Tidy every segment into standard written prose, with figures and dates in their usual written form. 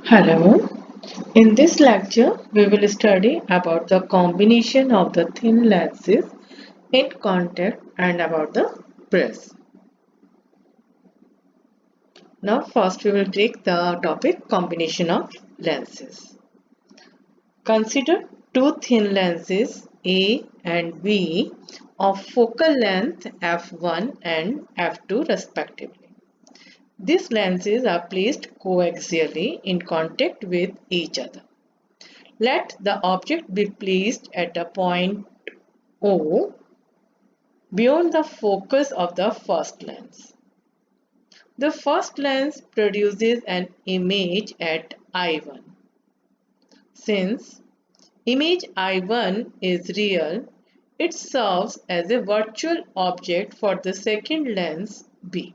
Hello. In this lecture, we will study about the combination of the thin lenses in contact and about the prism. Now, first we will take the topic combination of lenses. Consider two thin lenses A and B of focal length f1 and f2 respectively. These lenses are placed coaxially in contact with each other. Let the object be placed at a point O beyond the focus of the first lens. The first lens produces an image at I1. Since image I1 is real, it serves as a virtual object for the second lens B,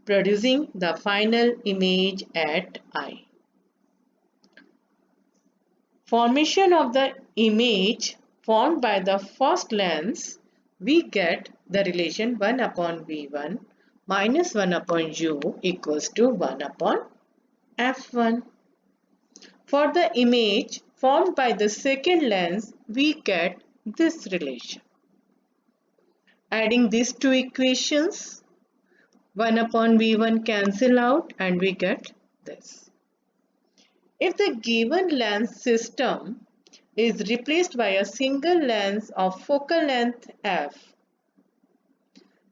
producing the final image at I. Formation of the image formed by the first lens, we get the relation 1 upon V1 minus 1 upon U equals to 1 upon F1. For the image formed by the second lens, we get this relation. Adding these two equations, 1 upon V1 cancel out and we get this. If the given lens system is replaced by a single lens of focal length f,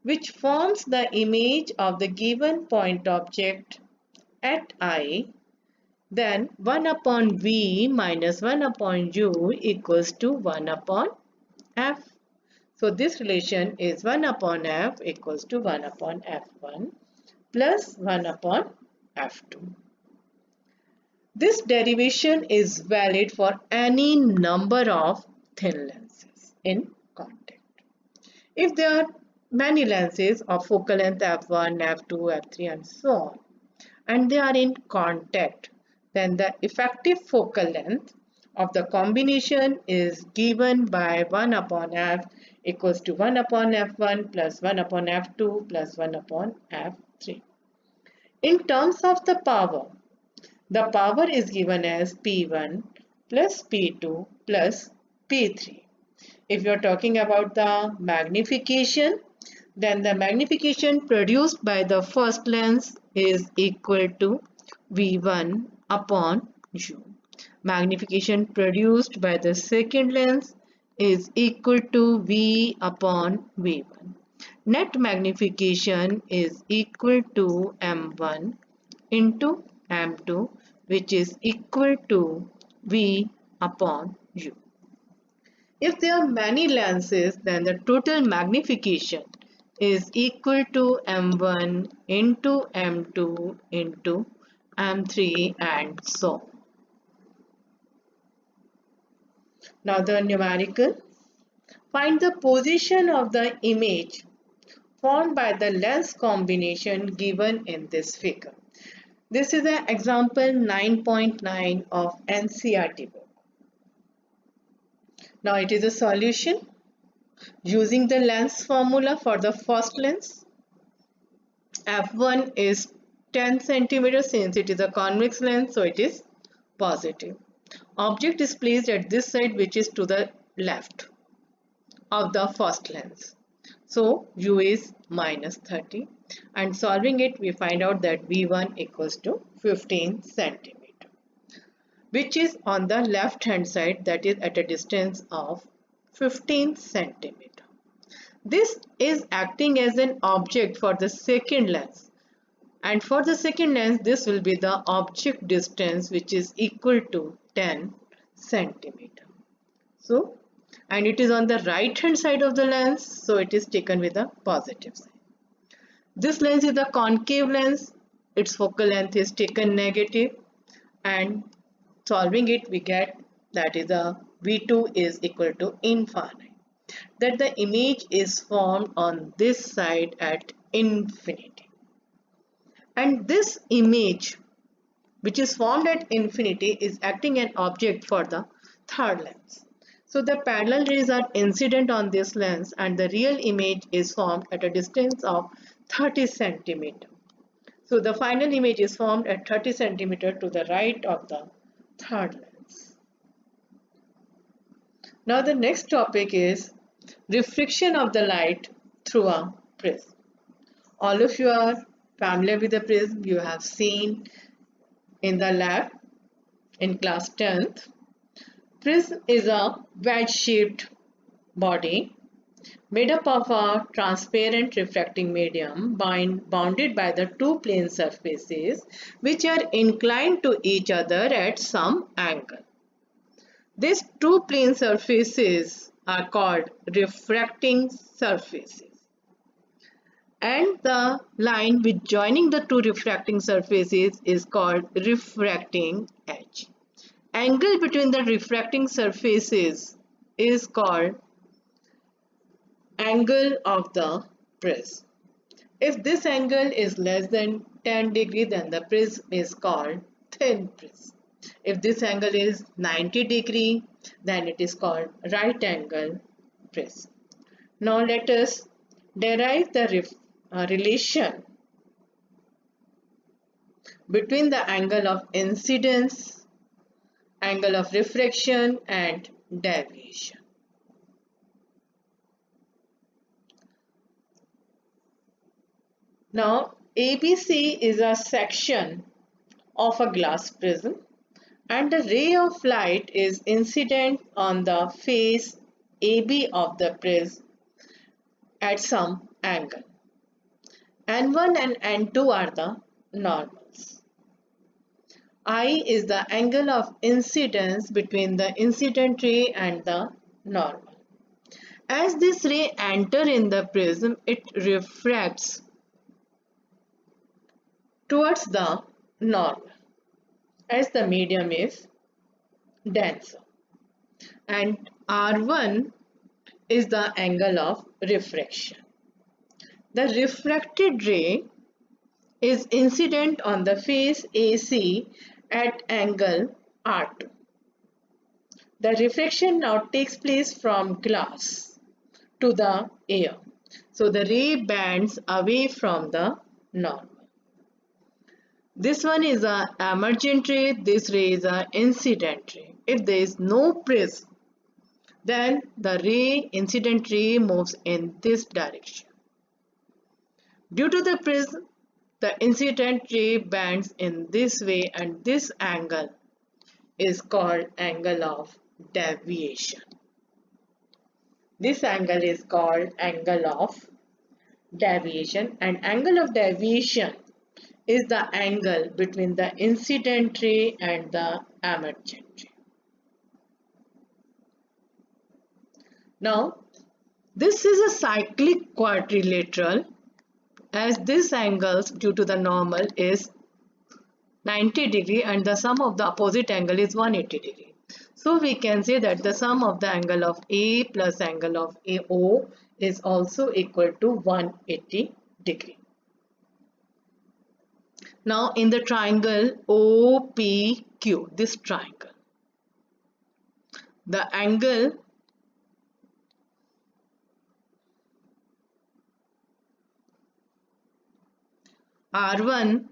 which forms the image of the given point object at I, then 1 upon V minus 1 upon U equals to 1 upon F. So this relation is 1 upon F equals to 1 upon F1 plus 1 upon F2. This derivation is valid for any number of thin lenses in contact. If there are many lenses of focal length f1, f2, f3 and so on, and they are in contact, then the effective focal length of the combination is given by 1 upon f equals to 1 upon f1 plus 1 upon f2 plus 1 upon f3. In terms of the power is given as P1 plus P2 plus P3. If you are talking about the magnification, then the magnification produced by the first lens is equal to V1 upon U. Magnification produced by the second lens is equal to V upon V1. Net magnification is equal to M1 into M2, which is equal to V upon U. If there are many lenses, then the total magnification is equal to M1 into M2 into M3 and so on. Now the numerical. Find the position of the image formed by the lens combination given in this figure. This is an example 9.9 of NCERT book. Now it is a solution using the lens formula for the first lens. F1 is 10 centimeters since it is a convex lens, so it is positive. Object is placed at this side, which is to the left of the first lens. So U is minus 30, and solving it we find out that V1 equals to 15 centimeter, which is on the left hand side, that is at a distance of 15 centimeter. This is acting as an object for the second lens, and for the second lens this will be the object distance, which is equal to 10 centimeter. So, and it is on the right hand side of the lens, so it is taken with a positive sign. This lens is a concave lens, its focal length is taken negative, and solving it we get that is a V2 is equal to infinite, that the image is formed on this side at infinity, and this image which is formed at infinity is acting an object for the third lens. So the parallel rays are incident on this lens and the real image is formed at a distance of 30 centimeter. So the final image is formed at 30 centimeter to the right of the third lens. Now the next topic is refraction of the light through a prism. All of you are familiar with the prism. You have seen in the lab in class 10th. Prism is a wedge-shaped body made up of a transparent refracting medium bounded by the two plane surfaces which are inclined to each other at some angle. These two plane surfaces are called refracting surfaces, and the line which joining the two refracting surfaces is called refracting edge. Angle between the refracting surfaces is called angle of the prism. If this angle is less than 10 degree, then the prism is called thin prism. If this angle is 90 degree, then it is called right angle prism. Now let us derive the relation between the angle of incidence, angle of refraction and deviation. Now ABC is a section of a glass prism and the ray of light is incident on the face AB of the prism at some angle. N1 and N2 are the normals. I is the angle of incidence between the incident ray and the normal. As this ray enters in the prism, it refracts towards the normal as the medium is denser. And R1 is the angle of refraction. The refracted ray is incident on the face AC at angle R2. The refraction now takes place from glass to the air. So the ray bends away from the normal. This one is an emergent ray, this ray is an incident ray. If there is no prism, then the incident ray moves in this direction. Due to the prism, the incident ray bends in this way and this angle is called angle of deviation. This angle is called angle of deviation, and angle of deviation is the angle between the incident ray and the emergent ray. Now, this is a cyclic quadrilateral as this angles due to the normal is 90 degree and the sum of the opposite angle is 180 degree. So we can say that the sum of the angle of A plus angle of AO is also equal to 180 degree. Now in the triangle OPQ, this triangle, the angle R1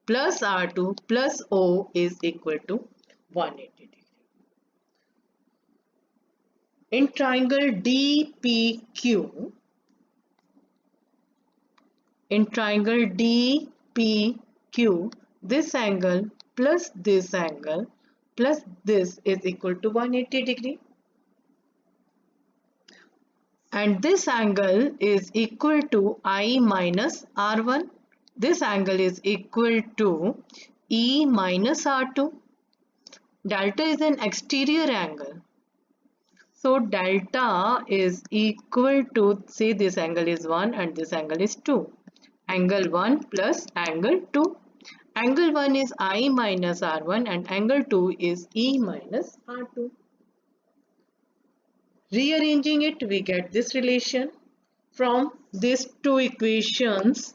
plus R2 plus O is equal to 180 degree. In triangle DPQ, this angle plus this is equal to 180 degree. And this angle is equal to I minus R1. This angle is equal to E minus R2. Delta is an exterior angle. So delta is equal to, say this angle is 1 and this angle is 2. Angle 1 plus angle 2. Angle 1 is I minus R1 and angle 2 is E minus R2. Rearranging it, we get this relation. From these two equations,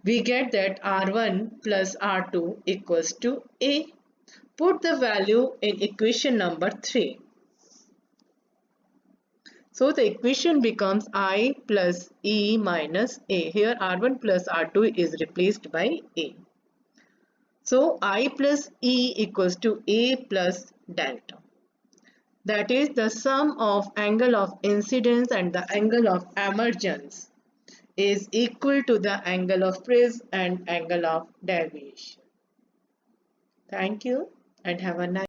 we get that R1 plus R2 equals to A. Put the value in equation number 3. So the equation becomes I plus E minus A. Here R1 plus R2 is replaced by A. So I plus E equals to A plus delta. That is the sum of angle of incidence and the angle of emergence is equal to the angle of prism and angle of deviation. Thank you and have a nice